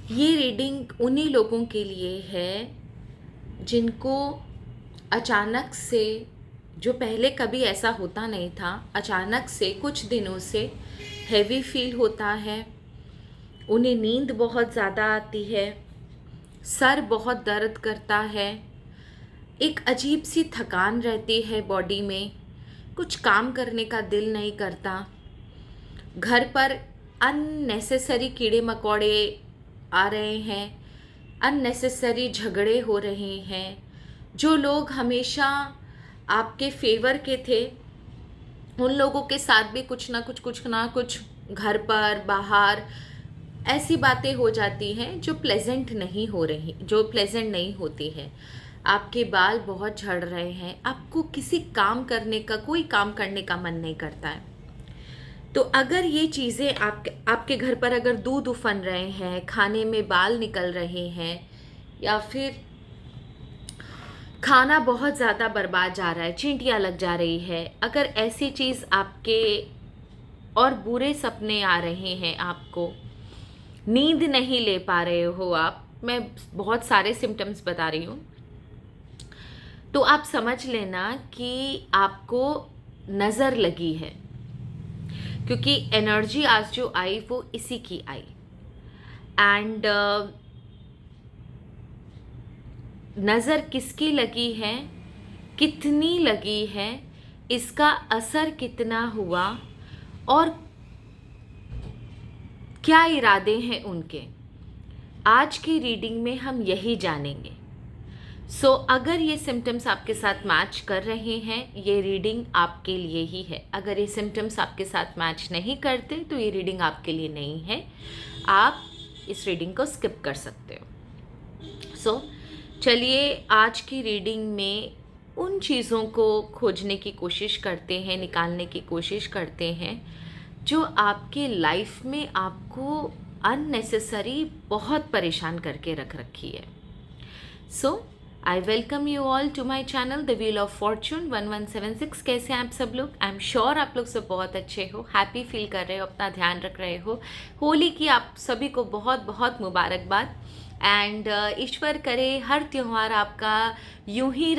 ये रीडिंग उन्हीं लोगों के लिए है जिनको अचानक से, जो पहले कभी ऐसा होता नहीं था, अचानक से कुछ दिनों से हैवी फील होता है, उन्हें नींद बहुत ज़्यादा आती है, सर बहुत दर्द करता है, एक अजीब सी थकान रहती है बॉडी में, कुछ काम करने का दिल नहीं करता, घर पर अननेसेसरी कीड़े मकोड़े आ रहे हैं, अननेसेसरी झगड़े हो रहे हैं, जो लोग हमेशा आपके फेवर के थे उन लोगों के साथ भी कुछ ना कुछ घर पर बाहर ऐसी बातें हो जाती हैं जो प्लेजेंट नहीं हो रही, जो प्लेजेंट नहीं होती है। आपके बाल बहुत झड़ रहे हैं, आपको किसी काम करने का, कोई काम करने का मन नहीं करता है। तो अगर ये चीज़ें आपके घर पर अगर दूध उफन रहे हैं, खाने में बाल निकल रहे हैं, या फिर खाना बहुत ज़्यादा बर्बाद जा रहा है, चींटियाँ लग जा रही है, अगर ऐसी चीज़ आपके, और बुरे सपने आ रहे हैं, आपको नींद नहीं ले पा रहे हो आप, मैं बहुत सारे सिम्टम्स बता रही हूँ, तो आप समझ लेना कि आपको नज़र लगी है, क्योंकि एनर्जी आज जो आई वो इसी की आई। एंड नज़र किसकी लगी है, कितनी लगी है, इसका असर कितना हुआ, और क्या इरादे हैं उनके, आज की रीडिंग में हम यही जानेंगे। अगर ये सिम्टम्स आपके साथ मैच कर रहे हैं, ये रीडिंग आपके लिए ही है। अगर ये सिम्टम्स आपके साथ मैच नहीं करते तो ये रीडिंग आपके लिए नहीं है, आप इस रीडिंग को स्किप कर सकते हो। चलिए आज की रीडिंग में उन चीज़ों को खोजने की कोशिश करते हैं, निकालने की कोशिश करते हैं जो आपके लाइफ में आपको अननेसेसरी बहुत परेशान करके रख रखी है। I welcome you all to my channel the wheel of fortune 1176। कैसे हैं आप सब लोग? आई एम श्योर आप लोग सब बहुत अच्छे हो, हैप्पी फील कर रहे हो, अपना ध्यान रख रहे हो। होली की आप सभी को बहुत बहुत मुबारकबाद। एंड ईश्वर करे हर त्यौहार आपका यूं ही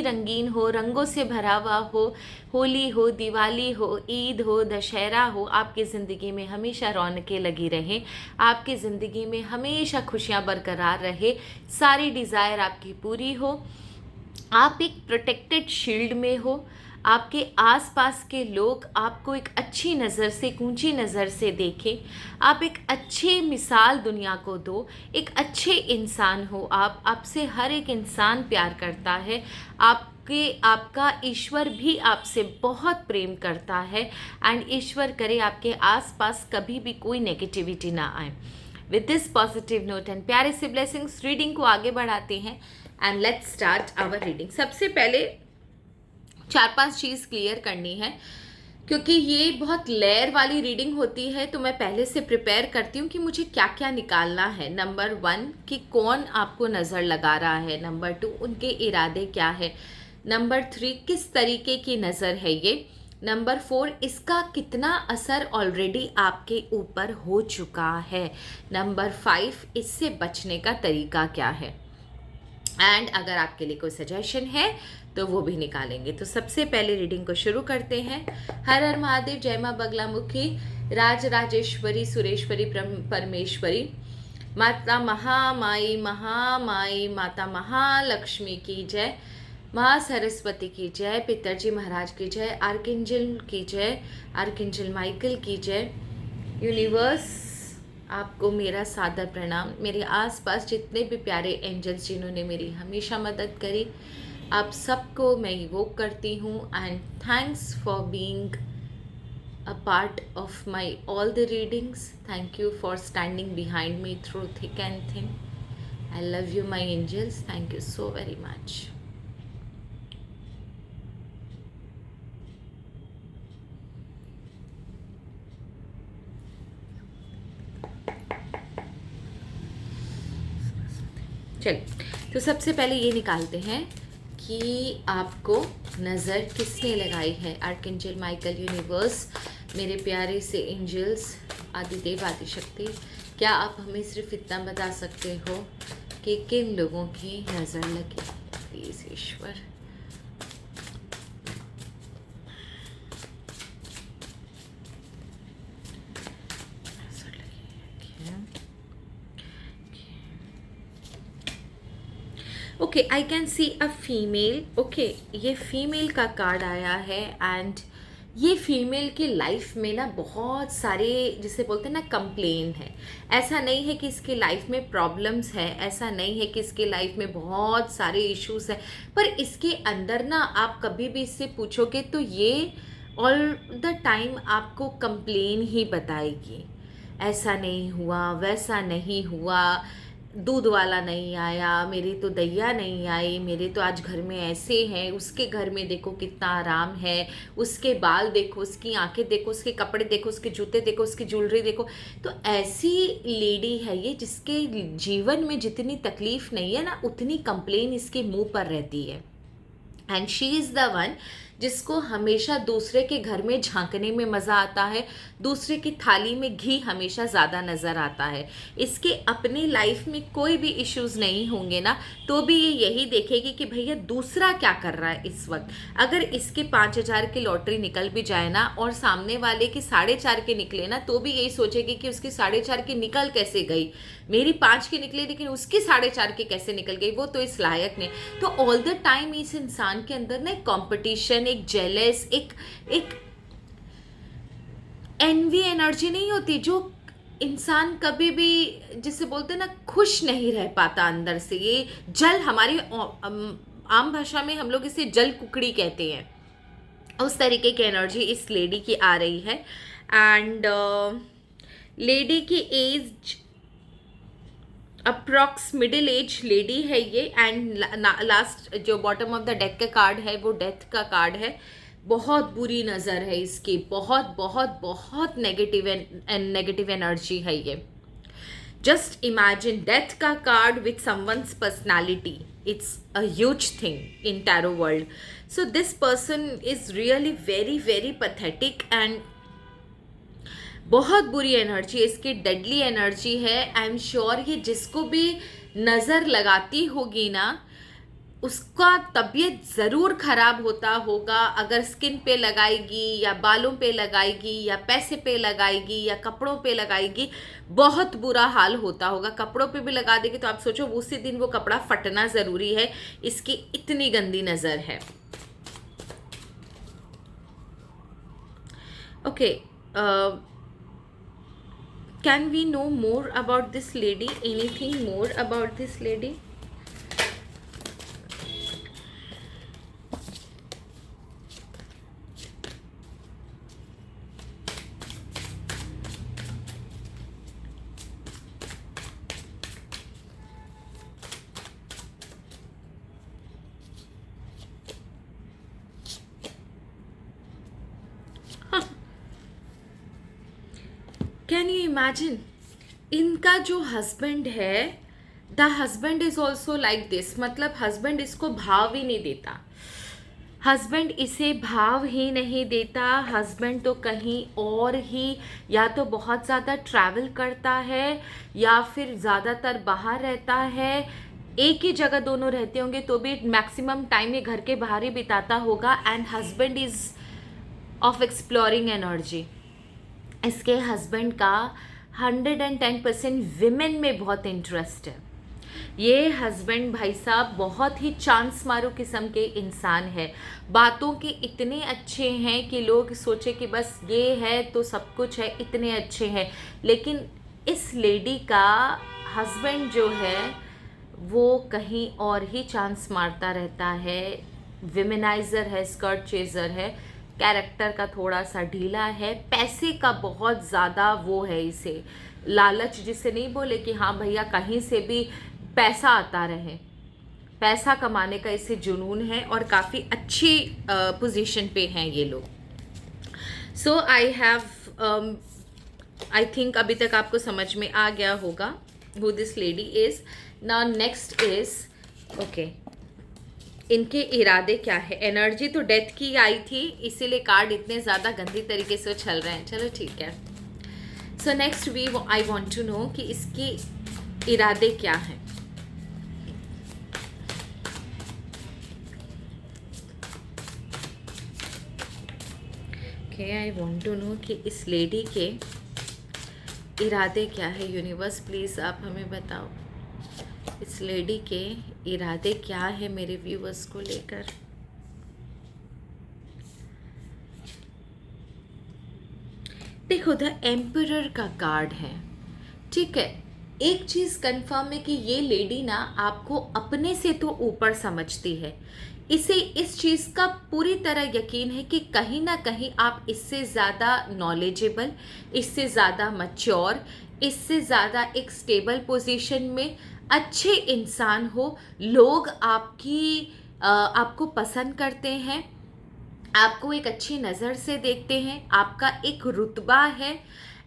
रंगीन हो, रंगों से भरा हुआ हो। होली हो, दिवाली हो, ईद हो, दशहरा हो, आपकी ज़िंदगी में हमेशा रौनकें लगी रहें, आपकी ज़िंदगी में हमेशा खुशियाँ बरकरार रहे, सारी डिज़ायर आपकी पूरी हो, आप एक प्रोटेक्टेड शील्ड में हो, आपके आसपास के लोग आपको एक अच्छी नज़र से, एक ऊंची नज़र से देखें, आप एक अच्छी मिसाल दुनिया को दो, एक अच्छे इंसान हो आप, आपसे हर एक इंसान प्यार करता है, आपका ईश्वर भी आपसे बहुत प्रेम करता है। एंड ईश्वर करे आपके आसपास कभी भी कोई नेगेटिविटी ना आए। With this positive note and प्यारे से ब्लेसिंग्स रीडिंग को आगे बढ़ाते हैं and let's start our reading. सबसे पहले 4-5 चीज़ क्लियर करनी है, क्योंकि ये बहुत लेयर वाली रीडिंग होती है, तो मैं पहले से प्रिपेयर करती हूँ कि मुझे क्या क्या निकालना है। नंबर 1 कि कौन आपको नज़र लगा रहा है, नंबर 2 उनके इरादे क्या है, नंबर 3 किस तरीके की नज़र है ये, नंबर 4 इसका कितना असर ऑलरेडी आपके ऊपर हो चुका है, नंबर 5 इससे बचने का तरीका क्या है, एंड अगर आपके लिए कोई सजेशन है तो वो भी निकालेंगे। तो सबसे पहले रीडिंग को शुरू करते हैं। हर हर महादेव, जय माँ बगलामुखी, राज राजेश्वरी, सुरेश्वरी, परमेश्वरी, माता महामाई, माता महालक्ष्मी की जय, माँ सरस्वती की जय, पितरजी महाराज की जय, आर्कएंजल की जय, आर्कएंजल माइकल की जय। यूनिवर्स आपको मेरा सादर प्रणाम। मेरे आसपास जितने भी प्यारे एंजल्स जिन्होंने मेरी हमेशा मदद करी, आप सबको मैं इवोक करती हूँ। And thanks for being a part of my all the readings. Thank you for standing behind me through thick and thin. I love you my angels, thank you so very much. चलिए, तो सबसे पहले ये निकालते हैं कि आपको नज़र किसने लगाई है। आर्कएंजल माइकल, यूनिवर्स, मेरे प्यारे से एंजल्स, आदिदेव, आदिशक्ति, क्या आप हमें सिर्फ इतना बता सकते हो कि किन लोगों की नज़र लगी? Please Ishwar. Okay, I can see a female. Okay, ये फीमेल का कार्ड आया है एंड ये फीमेल की लाइफ में ना बहुत सारे, जिसे बोलते हैं ना, कंप्लेन है। ऐसा नहीं है कि इसकी लाइफ में प्रॉब्लम्स है, ऐसा नहीं है कि इसकी लाइफ में बहुत सारे इश्यूज है, पर इसके अंदर ना आप कभी भी इससे पूछोगे तो ये ऑल द टाइम आपको कंप्लेन ही बताएगी। ऐसा नहीं हुआ, वैसा नहीं हुआ, दूध वाला नहीं आया, मेरी तो दैया नहीं आई, मेरे तो आज घर में ऐसे हैं, उसके घर में देखो कितना आराम है, उसके बाल देखो, उसकी आंखें देखो, उसके कपड़े देखो, उसके जूते देखो, उसकी ज्वेलरी देखो। तो ऐसी लेडी है ये जिसके जीवन में जितनी तकलीफ नहीं है ना, उतनी कंप्लेन इसके मुंह पर रहती है। And she is the one जिसको हमेशा दूसरे के घर में झांकने में मज़ा आता है, दूसरे की थाली में घी हमेशा ज़्यादा नज़र आता है। इसके अपनी लाइफ में कोई भी इश्यूज नहीं होंगे ना, तो भी ये यही देखेगी कि भैया दूसरा क्या कर रहा है इस वक्त। अगर इसके 5,000 की लॉटरी निकल भी जाए ना और सामने वाले की 4.5 की निकले ना, तो भी यही सोचेगी कि उसकी 4.5 की निकल कैसे गई, मेरी 5 की निकली लेकिन उसकी 4.5 की कैसे निकल गई, वो तो इस लायक नहीं। तो ऑल द टाइम इस इंसान के अंदर ना एक कॉम्पिटिशन, एक जेलस, एक एनवी एनर्जी नहीं होती, जो इंसान कभी भी, जिसे बोलते हैं ना, खुश नहीं रह पाता अंदर से। ये जल, हमारी आम भाषा में हम लोग इसे जल कुकड़ी कहते हैं, उस तरीके की एनर्जी इस लेडी की आ रही है। एंड लेडी की age approx middle age lady है ये। एंड लास्ट जो बॉटम ऑफ द डेक का कार्ड है वो डेथ का कार्ड है। बहुत बुरी नज़र है इसकी, बहुत बहुत बहुत नेगेटिव एनर्जी है ये। जस्ट इमेजिन डेथ का card with someone's personality, it's a huge thing in tarot world. So this person is really very very pathetic and बहुत बुरी एनर्जी, इसकी डेडली एनर्जी है। आई एम श्योर ये जिसको भी नज़र लगाती होगी ना, उसका तबीयत ज़रूर ख़राब होता होगा। अगर स्किन पे लगाएगी या बालों पे लगाएगी या पैसे पे लगाएगी या कपड़ों पे लगाएगी, बहुत बुरा हाल होता होगा। कपड़ों पे भी लगा देगी तो आप सोचो उसी दिन वो कपड़ा फटना ज़रूरी है, इसकी इतनी गंदी नज़र है। Okay, can we know more about this lady? Anything more about this lady? Can you imagine, इनका जो हस्बैंड है, the husband is also like this. मतलब हस्बैंड इसको भाव ही नहीं देता, हस्बैंड इसे भाव ही नहीं देता। हस्बैंड तो कहीं और ही, या तो बहुत ज़्यादा ट्रैवल करता है या फिर ज़्यादातर बाहर रहता है। एक ही जगह दोनों रहते होंगे तो भी मैक्सिमम टाइम ये घर के बाहर ही बिताता होगा। And husband is of exploring energy. इसके हस्बैंड का 110% विमेन में बहुत इंटरेस्ट है। ये हस्बैंड भाई साहब बहुत ही चांस मारो किस्म के इंसान है। बातों के इतने अच्छे हैं कि लोग सोचे कि बस ये है तो सब कुछ है, इतने अच्छे हैं। लेकिन इस लेडी का हस्बैंड जो है वो कहीं और ही चांस मारता रहता है। विमेनाइजर है, स्कर्ट चेजर है, कैरेक्टर का थोड़ा सा ढीला है, पैसे का बहुत ज़्यादा वो है इसे, लालच जिसे नहीं बोले कि हाँ भैया कहीं से भी पैसा आता रहे, पैसा कमाने का इसे जुनून है और काफ़ी अच्छी पोजीशन पे हैं ये लोग। सो आई थिंक अभी तक आपको समझ में आ गया होगा who this lady is. Now next is, okay, इनके इरादे क्या है। एनर्जी तो डेथ की आई थी, इसीलिए कार्ड इतने ज़्यादा गंदी तरीके से चल रहे हैं। चलो ठीक है। So next I want to know कि इसके इरादे क्या हैं। Okay, I want to know कि इस लेडी के इरादे क्या है। यूनिवर्स प्लीज़ आप हमें बताओ इस लेडी के इरादे क्या है मेरे व्यूअर्स को लेकर। देखो, द एम्परर का कार्ड है, ठीक है। एक चीज़ कंफर्म है कि ये लेडी ना आपको अपने से तो ऊपर समझती है। इसे इस चीज़ का पूरी तरह यकीन है कि कहीं ना कहीं आप इससे ज़्यादा नॉलेजेबल, इससे ज़्यादा मैच्योर, इससे ज़्यादा एक स्टेबल पोजीशन में अच्छे इंसान हो। लोग आपको पसंद करते हैं, आपको एक अच्छी नज़र से देखते हैं, आपका एक रुतबा है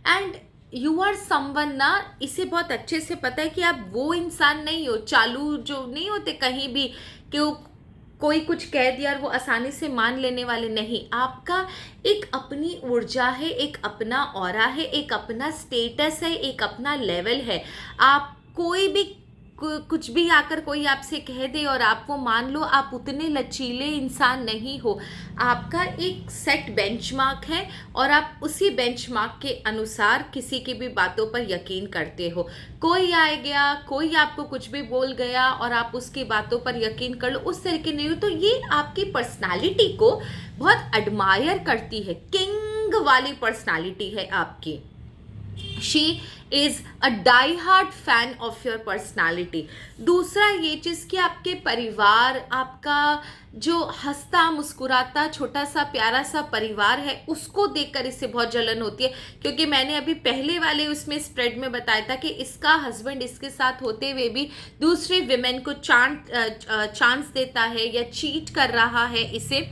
एंड यू आर समवन ना। इसे बहुत अच्छे से पता है कि आप वो इंसान नहीं हो, चालू जो नहीं होते कहीं भी कि कोई कुछ कह दिया और वो आसानी से मान लेने वाले नहीं। आपका एक अपनी ऊर्जा है, एक अपना ऑरा है, एक अपना स्टेटस है, एक अपना लेवल है। आप कोई भी कुछ भी आकर कोई आपसे कह दे और आप वो मान लो, आप उतने लचीले इंसान नहीं हो। आपका एक सेट बेंचमार्क है और आप उसी बेंचमार्क के अनुसार किसी की भी बातों पर यकीन करते हो। कोई आ गया, कोई आपको कुछ भी बोल गया और आप उसकी बातों पर यकीन कर लो, उस तरीके नहीं हो। तो ये आपकी पर्सनालिटी को बहुत एडमायर करती है, किंग वाली पर्सनालिटी है आपकी। She is a die hard fan of your personality. दूसरा ये चीज़ कि आपके परिवार, आपका जो हंसता मुस्कुराता छोटा सा प्यारा सा परिवार है, उसको देखकर इससे बहुत जलन होती है। क्योंकि मैंने अभी पहले वाले उसमें स्प्रेड में बताया था कि इसका हस्बैंड इसके साथ होते हुए भी दूसरे विमेन को चांस देता है या चीट कर रहा है इसे,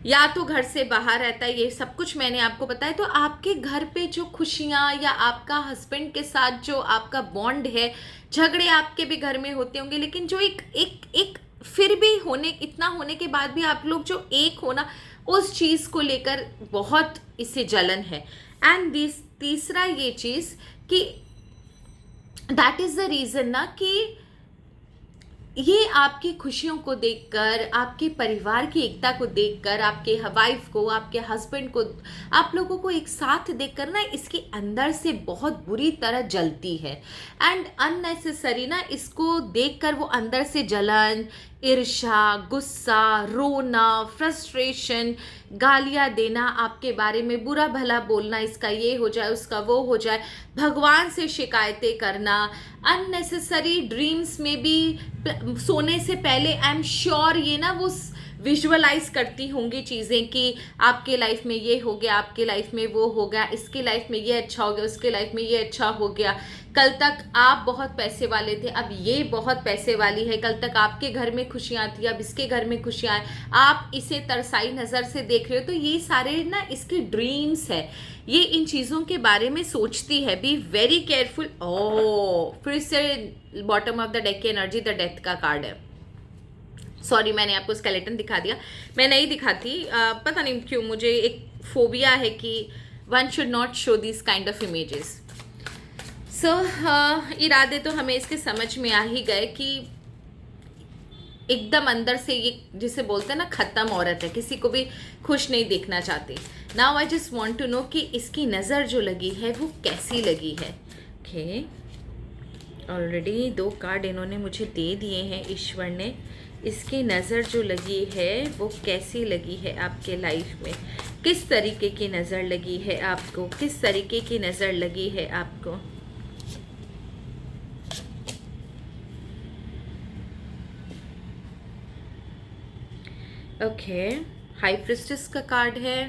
या तो घर से बाहर रहता है। ये सब कुछ मैंने आपको बताया। तो आपके घर पे जो खुशियाँ या आपका हस्बैंड के साथ जो आपका बॉन्ड है, झगड़े आपके भी घर में होते होंगे, लेकिन जो एक फिर भी इतना होने के बाद भी आप लोग जो एक हो ना, उस चीज़ को लेकर बहुत इससे जलन है। एंड तीसरा ये चीज़ कि दैट इज़ द रीज़न ना कि ये आपकी खुशियों को देखकर, आपके परिवार की एकता को देखकर, आपके वाइफ को, आपके हस्बैंड को, आप लोगों को एक साथ देखकर ना इसके अंदर से बहुत बुरी तरह जलती है। एंड अननेसेसरी ना इसको देखकर वो अंदर से जलन, ईर्ष्या, गुस्सा, रोना, फ्रस्ट्रेशन, गालियाँ देना, आपके बारे में बुरा भला बोलना, इसका ये हो जाए, उसका वो हो जाए, भगवान से शिकायतें करना, अननेसेसरी ड्रीम्स में भी सोने से पहले आई एम श्योर ये ना वो विजुअलाइज करती होंगी चीज़ें कि आपके लाइफ में ये हो गया, आपके लाइफ में वो हो गया, इसके लाइफ में ये अच्छा हो गया, उसके लाइफ में ये अच्छा हो गया। कल तक आप बहुत पैसे वाले थे, अब ये बहुत पैसे वाली है। कल तक आपके घर में खुशियाँ थी, अब इसके घर में खुशियाँ हैं। आप इसे तरसाई नज़र से देख रहे हो। तो ये सारे ना इसके ड्रीम्स है, ये इन चीज़ों के बारे में सोचती है। B very careful. फिर से बॉटम ऑफ द डेक की एनर्जी द डेथ का कार्ड है। सॉरी, मैंने आपको स्केलेटन दिखा दिया, मैं नहीं दिखाती, पता नहीं क्यों मुझे एक फोबिया है कि one should not show this kind of images. So इरादे तो हमें इसके समझ में आ ही गए कि एकदम अंदर से ये जिसे बोलते हैं ना ख़त्म औरत है, किसी को भी खुश नहीं देखना चाहती। Now I just want to know कि इसकी नज़र जो लगी है वो कैसी लगी है। ओके, ऑलरेडी 2 कार्ड इन्होंने मुझे दे दिए हैं ईश्वर ने। इसकी नज़र जो लगी है वो कैसी लगी है आपके लाइफ में, किस तरीके की नज़र लगी है आपको, किस तरीके की नज़र लगी है आपको। ओके, हाई प्रिस्टेस का कार्ड है,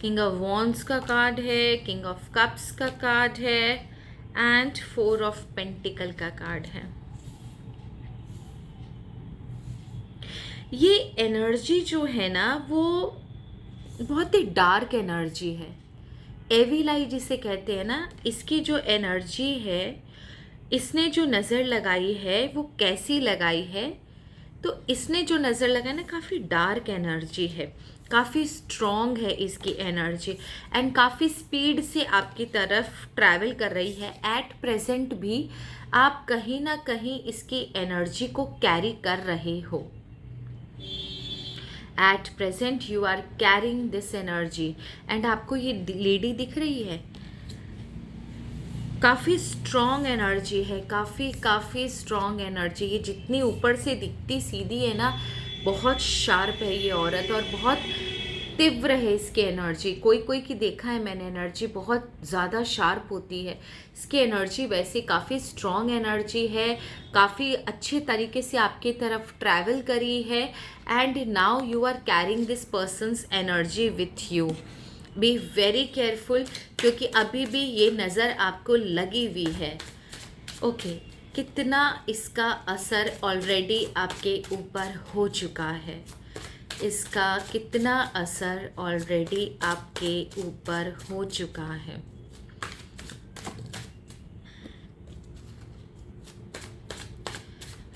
किंग ऑफ वॉन्ड्स का कार्ड है, किंग ऑफ कप्स का कार्ड है एंड 4 ऑफ पेंटिकल का कार्ड है। ये एनर्जी जो है ना वो बहुत ही डार्क एनर्जी है। एविल आई जिसे कहते हैं ना, इसकी जो एनर्जी है, इसने जो नज़र लगाई है वो कैसी लगाई है। तो इसने जो नज़र लगाई ना, काफ़ी डार्क एनर्जी है, काफ़ी स्ट्रॉन्ग है इसकी एनर्जी एंड काफ़ी स्पीड से आपकी तरफ ट्रैवल कर रही है। एट प्रेजेंट भी आप कहीं ना कहीं इसकी एनर्जी को कैरी कर रहे हो। At present you are carrying this energy and आपको ये लेडी दिख रही है, काफ़ी स्ट्रॉन्ग एनर्जी है, काफ़ी स्ट्रॉन्ग एनर्जी। ये जितनी ऊपर से दिखती सीधी है ना, बहुत शार्प है ये औरत और बहुत तीव्र है इसकी एनर्जी। कोई की देखा है मैंने, एनर्जी बहुत ज़्यादा शार्प होती है इसकी एनर्जी। वैसे काफ़ी स्ट्रॉन्ग एनर्जी है, काफ़ी अच्छे तरीके से आपकी तरफ ट्रैवल करी है and now you are carrying this person's energy with you. Be very careful, क्योंकि अभी भी ये नज़र आपको लगी हुई है। ओके, कितना इसका असर ऑलरेडी आपके ऊपर हो चुका है, इसका कितना असर ऑलरेडी आपके ऊपर हो चुका है।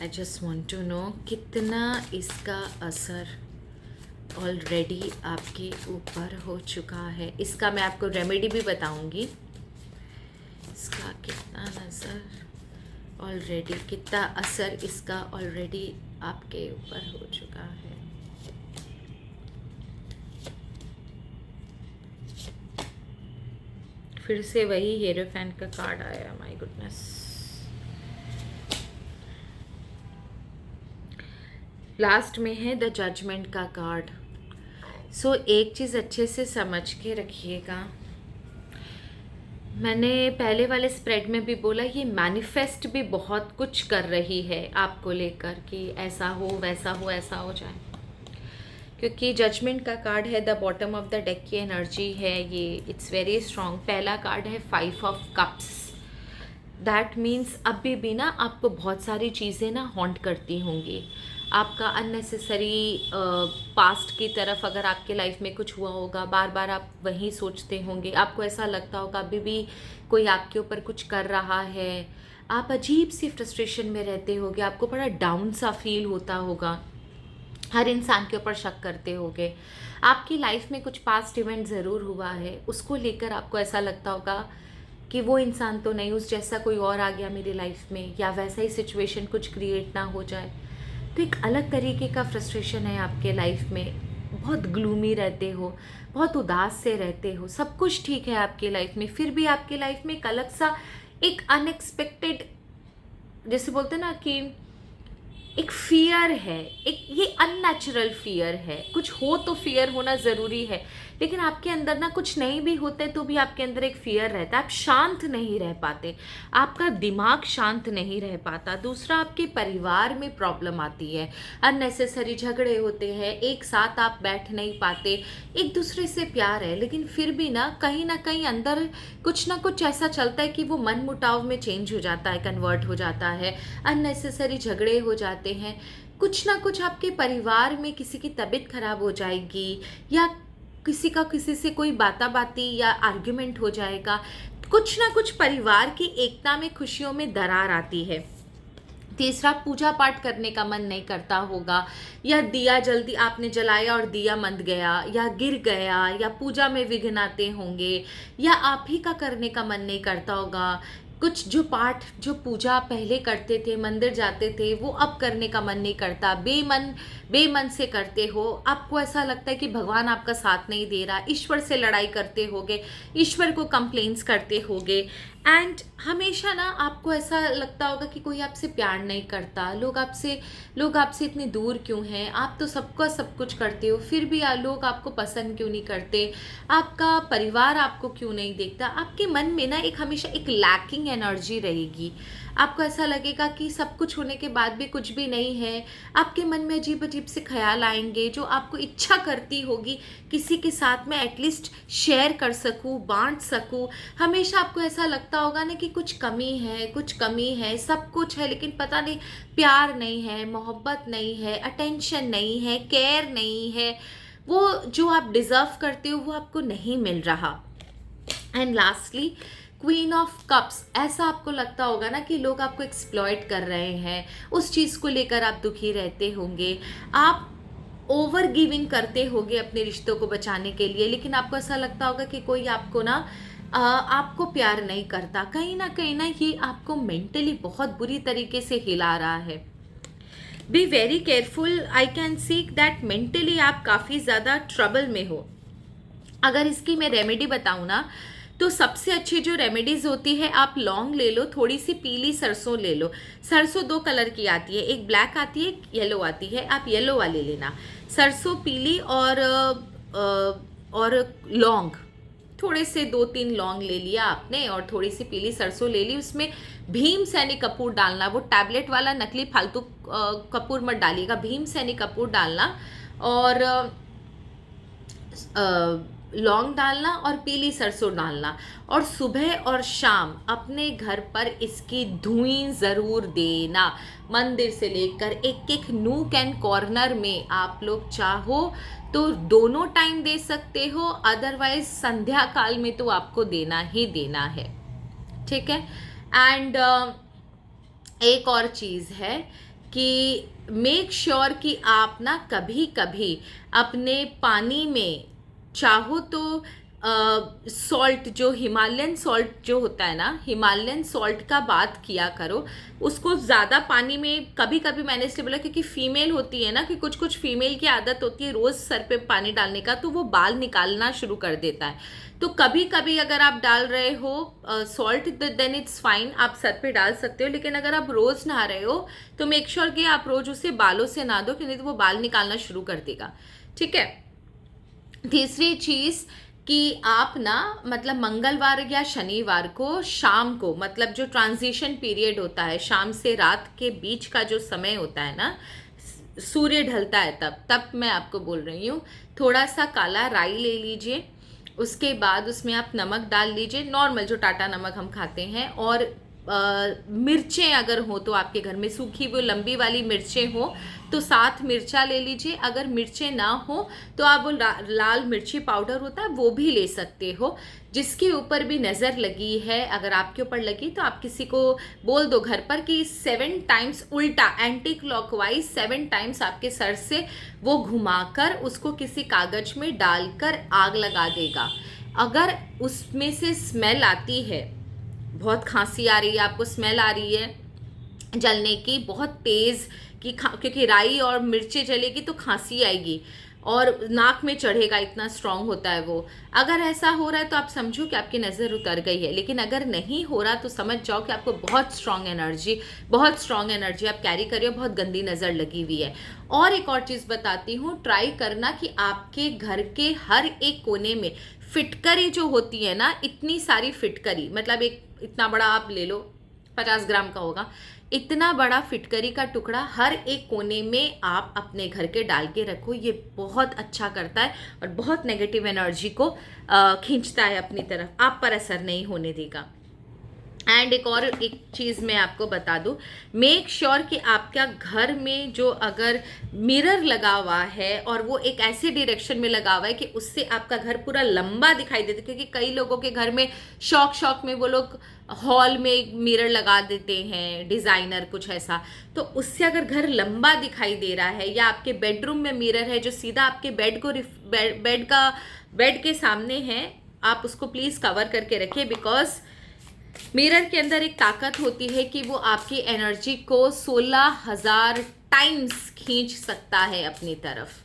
I just want to know कितना इसका असर ऑलरेडी आपके ऊपर हो चुका है। इसका मैं आपको रेमेडी भी बताऊंगी, इसका कितना नज़र ऑलरेडी, कितना असर इसका ऑलरेडी आपके ऊपर हो चुका है। फिर से वही हीरोफैन का कार्ड आया, माय गुडनेस। लास्ट में है द जजमेंट का कार्ड। सो एक चीज़ अच्छे से समझ के रखिएगा, मैंने पहले वाले स्प्रेड में भी बोला, ये मैनिफेस्ट भी बहुत कुछ कर रही है आपको लेकर कि ऐसा हो वैसा हो ऐसा हो जाए, क्योंकि जजमेंट का कार्ड है, the bottom of the deck की एनर्जी है ये, इट्स वेरी स्ट्रॉन्ग। पहला कार्ड है 5 ऑफ कप्स। दैट मीन्स अभी भी ना आपको बहुत सारी चीज़ें ना हॉन्ट करती होंगी। आपका अननेसेसरी पास्ट की तरफ अगर आपके लाइफ में कुछ हुआ होगा, बार बार आप वही सोचते होंगे, आपको ऐसा लगता होगा अभी भी कोई आपके ऊपर कुछ कर रहा है, आप अजीब सी फ्रस्ट्रेशन में रहते होगे, आपको बड़ा डाउन सा फील होता होगा, हर इंसान के ऊपर शक करते होगे। आपकी लाइफ में कुछ पास्ट इवेंट ज़रूर हुआ है, उसको लेकर आपको ऐसा लगता होगा कि वो इंसान तो नहीं, उस जैसा कोई और आ गया मेरी लाइफ में, या वैसा ही सिचुएशन कुछ क्रिएट ना हो जाए। तो एक अलग तरीके का फ्रस्ट्रेशन है आपके लाइफ में, बहुत ग्लूमी रहते हो, बहुत उदास से रहते हो, सब कुछ ठीक है आपकी लाइफ में, फिर भी आपकी लाइफ में एक अलग सा, एक अनएक्सपेक्टेड, जैसे बोलते हैं ना कि एक फियर है, एक ये अननेचुरल फियर है। कुछ हो तो फियर होना ज़रूरी है, लेकिन आपके अंदर ना कुछ नहीं भी होता है तो भी आपके अंदर एक फियर रहता है, आप शांत नहीं रह पाते, आपका दिमाग शांत नहीं रह पाता। दूसरा, आपके परिवार में प्रॉब्लम आती है, अननेसेसरी झगड़े होते हैं, एक साथ आप बैठ नहीं पाते, एक दूसरे से प्यार है लेकिन फिर भी ना कहीं अंदर कुछ ना कुछ ऐसा चलता है कि वो मन मुटाव में चेंज हो जाता है, कन्वर्ट हो जाता है, अननेसेसरी झगड़े हो जाते हैं। कुछ ना कुछ आपके परिवार में किसी की तबीयत खराब हो जाएगी, या किसी का किसी से कोई बाती या आर्ग्यूमेंट हो जाएगा, कुछ ना कुछ परिवार की एकता में, खुशियों में दरार आती है। तीसरा, पूजा पाठ करने का मन नहीं करता होगा, या दिया जल्दी आपने जलाया और दिया मंद गया या गिर गया, या पूजा में विघ्न आते होंगे, या आप ही का करने का मन नहीं करता होगा। कुछ जो पाठ, जो पूजा पहले करते थे, मंदिर जाते थे, वो अब करने का मन नहीं करता, बेमन से करते हो, आपको ऐसा लगता है कि भगवान आपका साथ नहीं दे रहा, ईश्वर से लड़ाई करते होगे, ईश्वर को कंप्लेंट्स करते होगे, एंड हमेशा ना आपको ऐसा लगता होगा कि कोई आपसे प्यार नहीं करता, लोग आपसे इतने दूर क्यों हैं, आप तो सबका सब कुछ करते हो, फिर भी लोग आपको पसंद क्यों नहीं करते, आपका परिवार आपको क्यों नहीं देखता। आपके मन में ना एक हमेशा एक लैकिंग एनर्जी रहेगी, आपको ऐसा लगेगा कि सब कुछ होने के बाद भी कुछ भी नहीं है। आपके मन में अजीब अजीब से ख्याल आएंगे, जो आपको इच्छा करती होगी किसी के साथ में एटलीस्ट शेयर कर सकूं, बांट सकूं। हमेशा आपको ऐसा लगता होगा ना कि कुछ कमी है, सब कुछ है लेकिन पता नहीं, प्यार नहीं है, मोहब्बत नहीं है, अटेंशन नहीं है, केयर नहीं है, वो जो आप डिज़र्व करते हो वो आपको नहीं मिल रहा। And lastly, queen of cups. ऐसा आपको लगता होगा ना कि लोग आपको एक्सप्लॉइट कर रहे हैं, उस चीज़ को लेकर आप दुखी रहते होंगे, आप ओवर गिविंग करते होगे अपने रिश्तों को बचाने के लिए, लेकिन आपको ऐसा लगता होगा कि कोई आपको ना आपको प्यार नहीं करता, कहीं ना ये आपको मेंटली बहुत बुरी तरीके से हिला रहा है। B very careful, I can see that mentally आप काफ़ी ज़्यादा ट्रबल में हो। अगर इसकी मैं रेमेडी बताऊँ ना, तो सबसे अच्छी जो रेमेडीज़ होती है, आप लौंग ले लो, थोड़ी सी पीली सरसों ले लो। सरसों दो कलर की आती है, एक ब्लैक आती है, एक येलो आती है, आप येलो वाली लेना। सरसों पीली और लौंग, थोड़े से 2-3 लौंग ले लिया आपने और थोड़ी सी पीली सरसों ले ली। उसमें भीम सैनिक कपूर डालना, वो टैबलेट वाला नकली फालतू कपूर मत डालिएगा, भीम सैनिक कपूर डालना और लौंग डालना और पीली सरसों डालना, और सुबह और शाम अपने घर पर इसकी धुएं ज़रूर देना। मंदिर से लेकर एक एक नूक एंड कॉर्नर में आप लोग चाहो तो दोनों टाइम दे सकते हो, अदरवाइज संध्या काल में तो आपको देना ही देना है, ठीक है। एंड एक और चीज़ है कि मेक श्योर कि आप ना कभी कभी अपने पानी में चाहो तो सॉल्ट, जो हिमालयन सॉल्ट जो होता है ना, हिमालयन सॉल्ट का बात किया करो। उसको ज़्यादा पानी में, कभी कभी मैंने इसलिए बोला क्योंकि फीमेल होती है ना, कि कुछ कुछ फीमेल की आदत होती है रोज़ सर पे पानी डालने का, तो वो बाल निकालना शुरू कर देता है। तो कभी कभी अगर आप डाल रहे हो सॉल्ट, देन इट्स फाइन, आप सर पे डाल सकते हो। लेकिन अगर आप रोज़ नहा रहे हो तो मेक श्योर कि आप रोज़ उसे बालों से नहा दो, क्योंकि तो वो बाल निकालना शुरू कर देगा, ठीक है। तीसरी चीज़ कि आप ना मतलब मंगलवार या शनिवार को शाम को, मतलब जो ट्रांजिशन पीरियड होता है, शाम से रात के बीच का जो समय होता है ना, सूर्य ढलता है, तब मैं आपको बोल रही हूँ, थोड़ा सा काला राई ले लीजिए। उसके बाद उसमें आप नमक डाल लीजिए, नॉर्मल जो टाटा नमक हम खाते हैं, और मिर्चें अगर हो तो आपके घर में सूखी वो लंबी वाली मिर्चें हो तो 7 मिर्चा ले लीजिए। अगर मिर्चें ना हो तो आप वो लाल मिर्ची पाउडर होता है वो भी ले सकते हो। जिसके ऊपर भी नज़र लगी है, अगर आपके ऊपर लगी तो आप किसी को बोल दो घर पर कि 7 टाइम्स उल्टा एंटी क्लॉकवाइज 7 टाइम्स आपके सर से वो घुमाकर उसको किसी कागज में डालकर आग लगा देगा। अगर उसमें से स्मेल आती है, बहुत खांसी आ रही है, आपको स्मेल आ रही है जलने की बहुत तेज़, कि क्योंकि राई और मिर्ची जलेगी तो खांसी आएगी और नाक में चढ़ेगा, इतना स्ट्रांग होता है वो। अगर ऐसा हो रहा है तो आप समझो कि आपकी नज़र उतर गई है। लेकिन अगर नहीं हो रहा तो समझ जाओ कि आपको बहुत स्ट्रांग एनर्जी आप कैरी कर रहे हो, बहुत गंदी नज़र लगी हुई है। और एक और चीज़ बताती हूँ, ट्राई करना कि आपके घर के हर एक कोने में फिटकरी जो होती है ना, इतनी सारी फिटकरी, मतलब एक इतना बड़ा आप ले लो, 50 ग्राम का होगा, इतना बड़ा फिटकरी का टुकड़ा हर एक कोने में आप अपने घर के डाल के रखो। ये बहुत अच्छा करता है और बहुत नेगेटिव एनर्जी को खींचता है अपनी तरफ, आप पर असर नहीं होने देगा। एंड एक चीज़ मैं आपको बता दूं, मेक श्योर कि आपका घर में जो अगर मिरर लगा हुआ है और वो एक ऐसे डायरेक्शन में लगा हुआ है कि उससे आपका घर पूरा लंबा दिखाई देता है, क्योंकि कई लोगों के घर में शौक में वो लोग हॉल में एक मिरर लगा देते हैं, डिज़ाइनर कुछ ऐसा, तो उससे अगर घर लंबा दिखाई दे रहा है, या आपके बेडरूम में मिरर है जो सीधा आपके बेड के सामने है, आप उसको प्लीज़ कवर करके रखिए। बिकॉज मिरर के अंदर एक ताकत होती है कि वो आपकी एनर्जी को 16,000 टाइम्स खींच सकता है अपनी तरफ।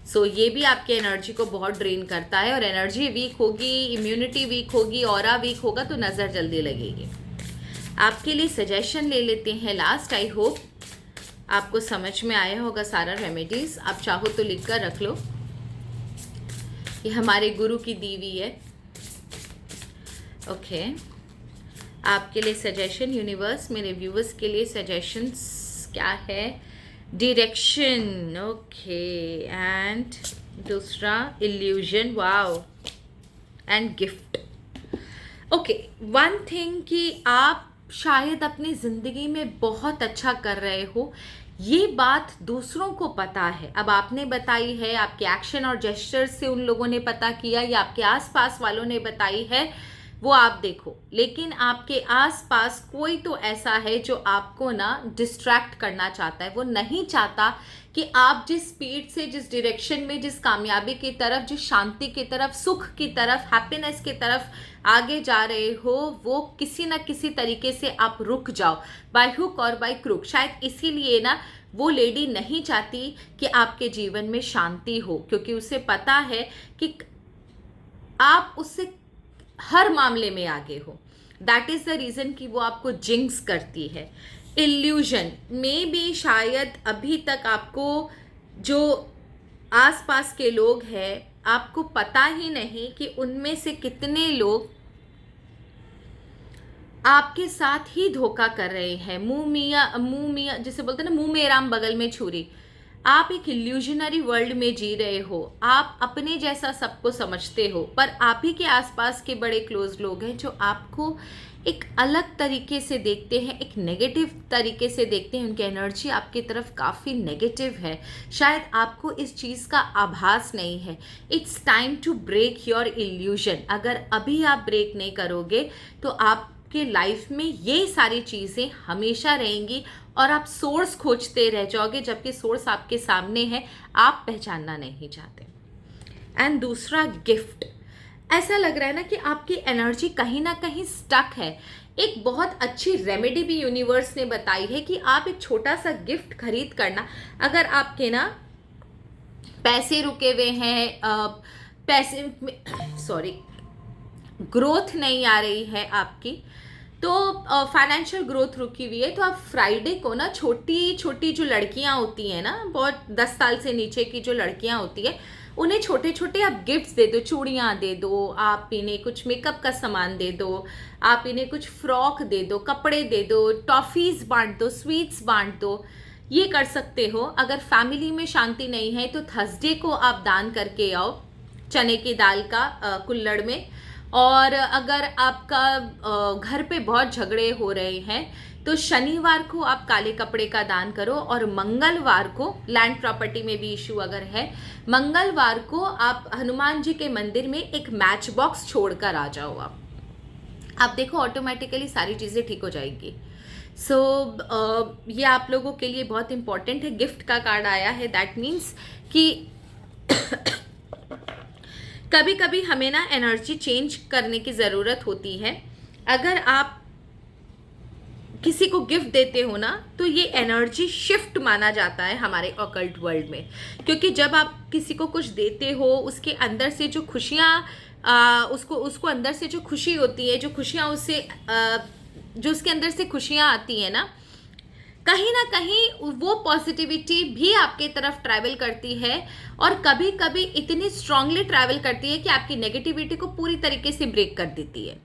सो ये भी आपकी एनर्जी को बहुत ड्रेन करता है, और एनर्जी वीक होगी, इम्यूनिटी वीक होगी, ऑरा वीक होगा तो नज़र जल्दी लगेगी। आपके लिए सजेशन ले लेते हैं लास्ट। आई होप आपको समझ में आया होगा सारा रेमेडीज़। आप चाहो तो लिख कर रख लो, ये हमारे गुरु की दी हुई है। ओके, आपके लिए सजेशन, यूनिवर्स मेरे व्यूवर्स के लिए सजेशंस क्या है? डायरेक्शन, ओके, एंड दूसरा illusion, wow, and gift. Okay, one thing कि आप शायद अपनी ज़िंदगी में बहुत अच्छा कर रहे हो, ये बात दूसरों को पता है। अब आपने बताई है, आपके एक्शन और जेस्चर से उन लोगों ने पता किया, या आपके आसपास वालों ने बताई है, वो आप देखो, लेकिन आपके आसपास कोई तो ऐसा है जो आपको ना डिस्ट्रैक्ट करना चाहता है। वो नहीं चाहता कि आप जिस स्पीड से, जिस डायरेक्शन में, जिस कामयाबी की तरफ, जिस शांति की तरफ, सुख की तरफ, हैप्पीनेस की तरफ आगे जा रहे हो, वो किसी ना किसी तरीके से आप रुक जाओ, बाय हुक और बाय क्रुक। शायद इसीलिए ना वो लेडी नहीं चाहती कि आपके जीवन में शांति हो, क्योंकि उसे पता है कि आप उससे हर मामले में आगे हो। दैट इज द रीजन कि वो आपको जिंक्स करती है। इल्यूजन में भी शायद अभी तक आपको जो आसपास के लोग हैं, आपको पता ही नहीं कि उनमें से कितने लोग आपके साथ ही धोखा कर रहे हैं। मुंह मियाँ जिसे बोलते हैं ना, मुंह में राम बगल में छुरी। आप एक इल्यूजनरी वर्ल्ड में जी रहे हो। आप अपने जैसा सबको समझते हो, पर आप ही के आसपास के बड़े क्लोज लोग हैं जो आपको एक अलग तरीके से देखते हैं, एक नेगेटिव तरीके से देखते हैं। उनकी एनर्जी आपकी तरफ काफ़ी नेगेटिव है। शायद आपको इस चीज़ का आभास नहीं है। It's time to break your illusion. अगर अभी आप ब्रेक नहीं करोगे तो आपके लाइफ में ये सारी चीज़ें हमेशा रहेंगी और आप सोर्स खोजते रह जाओगे, जबकि सोर्स आपके सामने है, आप पहचानना नहीं चाहते। एंड दूसरा, गिफ्ट। ऐसा लग रहा है ना कि आपकी एनर्जी कहीं ना कहीं स्टक है। एक बहुत अच्छी रेमेडी भी यूनिवर्स ने बताई है कि आप एक छोटा सा गिफ्ट खरीद करना। अगर आपके ना पैसे रुके हुए हैं, ग्रोथ नहीं आ रही है आपकी, तो फाइनेंशियल ग्रोथ रुकी हुई है, तो आप फ्राइडे को ना छोटी छोटी जो लड़कियां होती हैं ना, बहुत 10 साल से नीचे की जो लड़कियां होती है, उन्हें छोटे छोटे आप गिफ्ट्स दे दो। चूड़ियाँ दे दो, आप इन्हें कुछ मेकअप का सामान दे दो, आप इन्हें कुछ फ्रॉक दे दो, कपड़े दे दो, टॉफ़ीज़ बांट दो, स्वीट्स बांट दो। ये कर सकते हो। अगर फैमिली में शांति नहीं है तो थर्सडे को आप दान करके आओ चने की दाल का कुल्हड़ में। और अगर आपका घर पे बहुत झगड़े हो रहे हैं तो शनिवार को आप काले कपड़े का दान करो, और मंगलवार को, लैंड प्रॉपर्टी में भी इशू अगर है, मंगलवार को आप हनुमान जी के मंदिर में एक मैच बॉक्स छोड़कर आ जाओ। आप देखो ऑटोमेटिकली सारी चीज़ें ठीक हो जाएगी। ये आप लोगों के लिए बहुत इंपॉर्टेंट है। गिफ्ट का कार्ड आया है, दैट मीन्स कि कभी कभी हमें ना एनर्जी चेंज करने की ज़रूरत होती है। अगर आप किसी को गिफ्ट देते हो ना, तो ये एनर्जी शिफ्ट माना जाता है हमारे ऑकल्ट वर्ल्ड में, क्योंकि जब आप किसी को कुछ देते हो, उसके अंदर से जो खुशियाँ उसको अंदर से जो खुशी होती है, जो खुशियाँ उससे जो उसके अंदर से खुशियाँ आती हैं ना कहीं वो पॉजिटिविटी भी आपके तरफ ट्रैवल करती है, और कभी कभी इतनी स्ट्रांगली ट्रैवल करती है कि आपकी नेगेटिविटी को पूरी तरीके से ब्रेक कर देती है।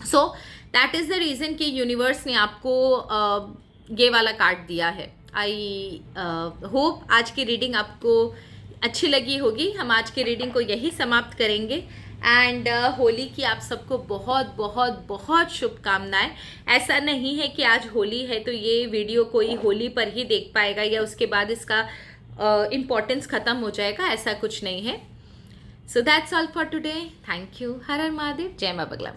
So that is the reason कि यूनिवर्स ने आपको ये वाला कार्ड दिया है। आई होप आज की रीडिंग आपको अच्छी लगी होगी। हम आज की रीडिंग को यही समाप्त करेंगे। एंड होली की आप सबको बहुत बहुत बहुत शुभकामनाएं। ऐसा नहीं है कि आज होली है तो ये वीडियो कोई होली पर ही देख पाएगा या उसके बाद इसका इम्पोर्टेंस ख़त्म हो जाएगा, ऐसा कुछ नहीं है। So that's all for today. Thank you. हर हर महादेव। जय मां बगला।